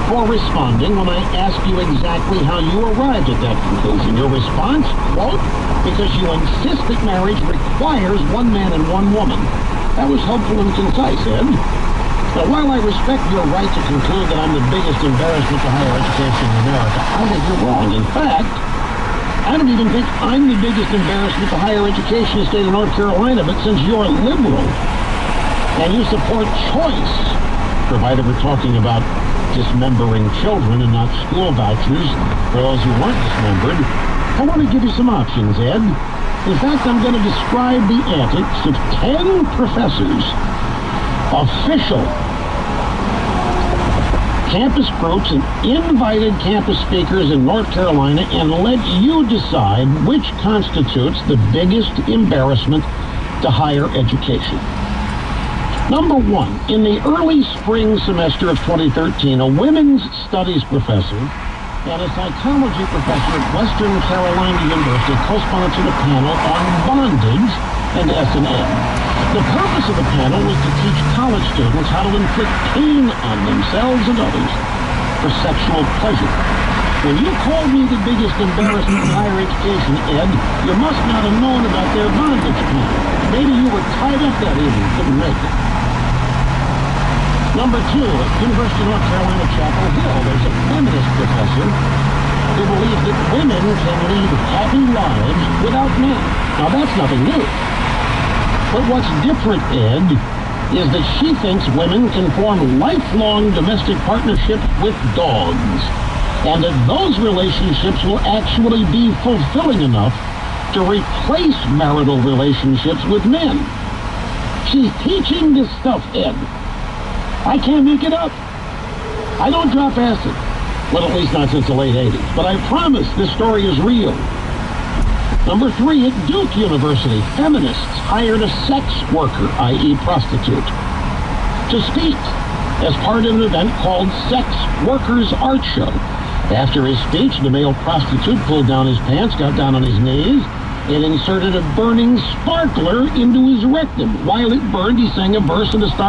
for responding when I ask you exactly how you arrived at that conclusion. Your response, quote, because you insist that marriage requires one man and one woman. That was helpful and concise, Ed. But while I respect your right to conclude that I'm the biggest embarrassment to higher education in America, I think you're wrong. In fact, I don't even think I'm the biggest embarrassment to higher education in the state of North Carolina, but since you're liberal and you support choice, provided we're talking about dismembering children and not school vouchers for those who weren't dismembered, I want to give you some options, Ed. In fact, I'm going to describe the antics of 10 professors, official campus groups, and invited campus speakers in North Carolina, and let you decide which constitutes the biggest embarrassment to higher education. Number one, in the early spring semester of 2013, a women's studies professor and a psychology professor at Western Carolina University co-sponsored a panel on bondage and S&M. The purpose of the panel was to teach college students how to inflict pain on themselves and others for sexual pleasure. When you called me the biggest embarrassment in higher education, Ed, you must not have known about their bondage plan. Maybe you were tied up that evening, couldn't make it. Number two, at University of North Carolina, Chapel Hill, there's a feminist professor who believes that women can lead happy lives without men. Now, that's nothing new. But what's different, Ed, is that she thinks women can form lifelong domestic partnerships with dogs, and that those relationships will actually be fulfilling enough to replace marital relationships with men. She's teaching this stuff, Ed. I can't make it up. I don't drop acid. Well, at least not since the late 80s. But I promise this story is real. Number three, at Duke University, feminists hired a sex worker, i.e. prostitute, to speak as part of an event called Sex Workers Art Show. After his speech, the male prostitute pulled down his pants, got down on his knees, and inserted a burning sparkler into his rectum. While it burned, he sang a verse in the start.